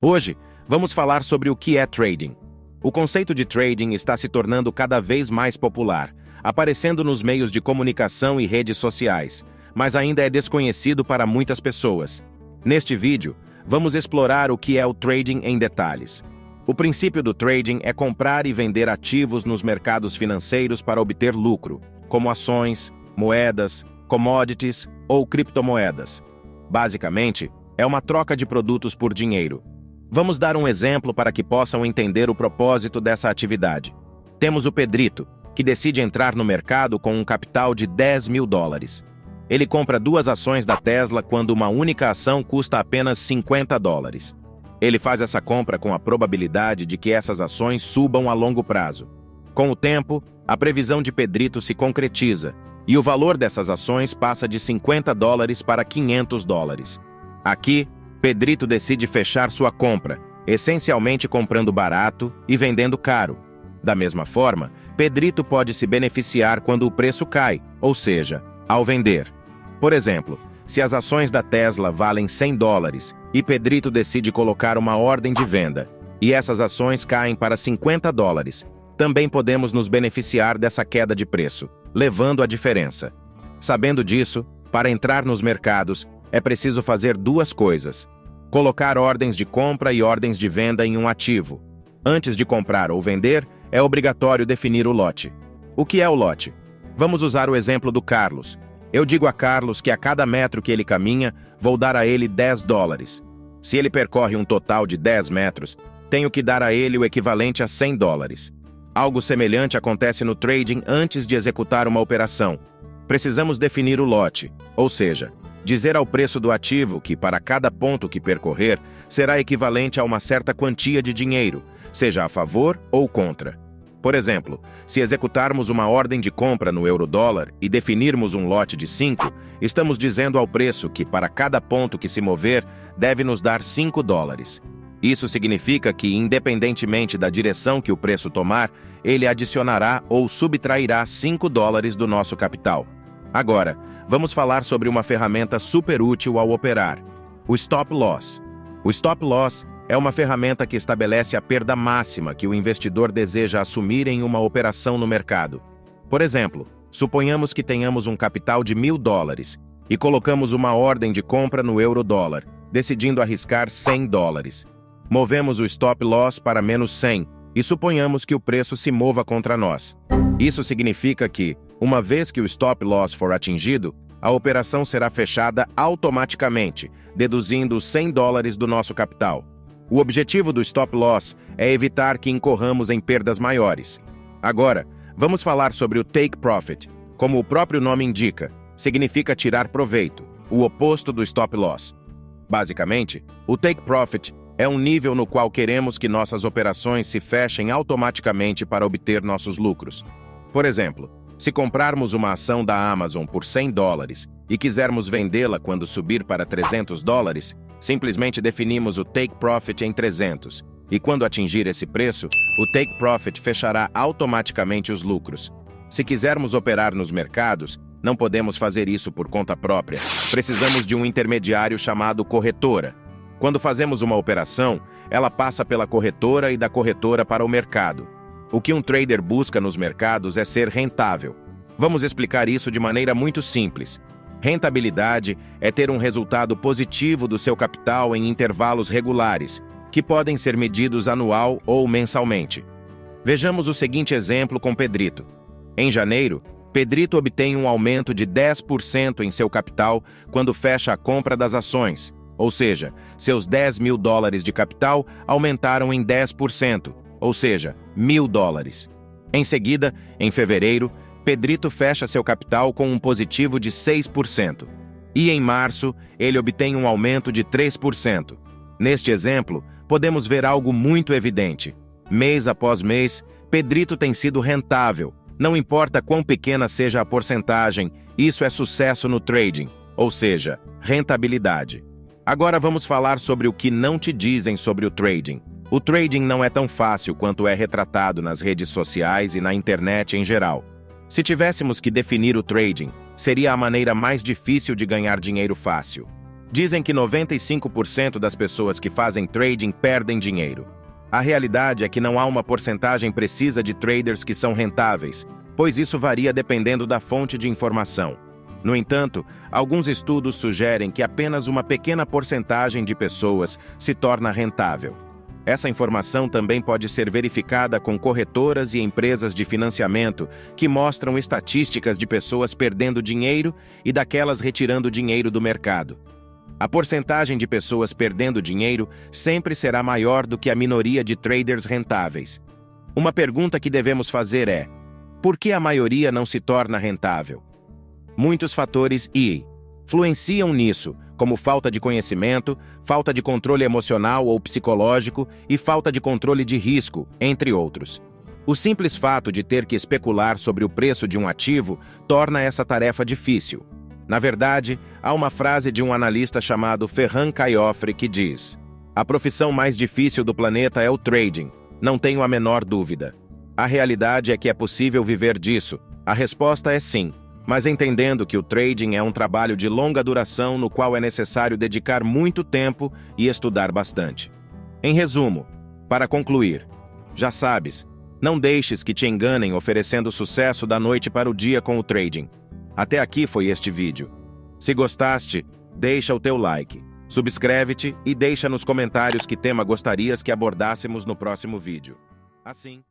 Hoje, vamos falar sobre o que é trading. O conceito de trading está se tornando cada vez mais popular, aparecendo nos meios de comunicação e redes sociais, mas ainda é desconhecido para muitas pessoas. Neste vídeo, vamos explorar o que é o trading em detalhes. O princípio do trading é comprar e vender ativos nos mercados financeiros para obter lucro, como ações, moedas, commodities ou criptomoedas. Basicamente, é uma troca de produtos por dinheiro. Vamos dar um exemplo para que possam entender o propósito dessa atividade. Temos o Pedrito, que decide entrar no mercado com um capital de $10.000. Ele compra 2 ações da Tesla quando uma única ação custa apenas $50. Ele faz essa compra com a probabilidade de que essas ações subam a longo prazo. Com o tempo, a previsão de Pedrito se concretiza e o valor dessas ações passa de $50 para $500. Aqui, Pedrito decide fechar sua compra, essencialmente comprando barato e vendendo caro. Da mesma forma, Pedrito pode se beneficiar quando o preço cai, ou seja, ao vender. Por exemplo, se as ações da Tesla valem $100 e Pedrito decide colocar uma ordem de venda, e essas ações caem para $50, também podemos nos beneficiar dessa queda de preço, levando a diferença. Sabendo disso, para entrar nos mercados, é preciso fazer 2 coisas: colocar ordens de compra e ordens de venda em um ativo. Antes de comprar ou vender, é obrigatório definir o lote. O que é o lote? Vamos usar o exemplo do Carlos. Eu digo a Carlos que a cada metro que ele caminha, vou dar a ele $10. Se ele percorre um total de 10 metros, tenho que dar a ele o equivalente a $100. Algo semelhante acontece no trading antes de executar uma operação. Precisamos definir o lote, ou seja, dizer ao preço do ativo que, para cada ponto que percorrer, será equivalente a uma certa quantia de dinheiro, seja a favor ou contra. Por exemplo, se executarmos uma ordem de compra no euro-dólar e definirmos um lote de 5, estamos dizendo ao preço que, para cada ponto que se mover, deve nos dar $5. Isso significa que, independentemente da direção que o preço tomar, ele adicionará ou subtrairá $5 do nosso capital. Agora, vamos falar sobre uma ferramenta super útil ao operar: o Stop Loss. O Stop Loss é uma ferramenta que estabelece a perda máxima que o investidor deseja assumir em uma operação no mercado. Por exemplo, suponhamos que tenhamos um capital de $1.000 e colocamos uma ordem de compra no euro-dólar, decidindo arriscar $100. Movemos o Stop Loss para menos 100 e suponhamos que o preço se mova contra nós. Isso significa que, uma vez que o Stop Loss for atingido, a operação será fechada automaticamente, deduzindo os $100 do nosso capital. O objetivo do Stop Loss é evitar que incorramos em perdas maiores. Agora, vamos falar sobre o Take Profit. Como o próprio nome indica, significa tirar proveito, o oposto do Stop Loss. Basicamente, o Take Profit é um nível no qual queremos que nossas operações se fechem automaticamente para obter nossos lucros. Por exemplo, se comprarmos uma ação da Amazon por $100 e quisermos vendê-la quando subir para $300, simplesmente definimos o Take Profit em 300, e quando atingir esse preço, o Take Profit fechará automaticamente os lucros. Se quisermos operar nos mercados, não podemos fazer isso por conta própria. Precisamos de um intermediário chamado corretora. Quando fazemos uma operação, ela passa pela corretora e da corretora para o mercado. O que um trader busca nos mercados é ser rentável. Vamos explicar isso de maneira muito simples. Rentabilidade é ter um resultado positivo do seu capital em intervalos regulares, que podem ser medidos anual ou mensalmente. Vejamos o seguinte exemplo com Pedrito. Em janeiro, Pedrito obtém um aumento de 10% em seu capital quando fecha a compra das ações, ou seja, seus $10.000 de capital aumentaram em 10%, ou seja, $1.000. Em seguida, em fevereiro, Pedrito fecha seu capital com um positivo de 6%. E em março, ele obtém um aumento de 3%. Neste exemplo, podemos ver algo muito evidente. Mês após mês, Pedrito tem sido rentável. Não importa quão pequena seja a porcentagem, isso é sucesso no trading, ou seja, rentabilidade. Agora vamos falar sobre o que não te dizem sobre o trading. O trading não é tão fácil quanto é retratado nas redes sociais e na internet em geral. Se tivéssemos que definir o trading, seria a maneira mais difícil de ganhar dinheiro fácil. Dizem que 95% das pessoas que fazem trading perdem dinheiro. A realidade é que não há uma porcentagem precisa de traders que são rentáveis, pois isso varia dependendo da fonte de informação. No entanto, alguns estudos sugerem que apenas uma pequena porcentagem de pessoas se torna rentável. Essa informação também pode ser verificada com corretoras e empresas de financiamento que mostram estatísticas de pessoas perdendo dinheiro e daquelas retirando dinheiro do mercado. A porcentagem de pessoas perdendo dinheiro sempre será maior do que a minoria de traders rentáveis. Uma pergunta que devemos fazer é: por que a maioria não se torna rentável? Muitos fatores influenciam nisso, como falta de conhecimento, falta de controle emocional ou psicológico e falta de controle de risco, entre outros. O simples fato de ter que especular sobre o preço de um ativo torna essa tarefa difícil. Na verdade, há uma frase de um analista chamado Ferran Caiofre que diz: "A profissão mais difícil do planeta é o trading, não tenho a menor dúvida." A realidade é que é possível viver disso. A resposta é sim, mas entendendo que o trading é um trabalho de longa duração no qual é necessário dedicar muito tempo e estudar bastante. Em resumo, para concluir, já sabes, não deixes que te enganem oferecendo sucesso da noite para o dia com o trading. Até aqui foi este vídeo. Se gostaste, deixa o teu like, subscreve-te e deixa nos comentários que tema gostarias que abordássemos no próximo vídeo. Assim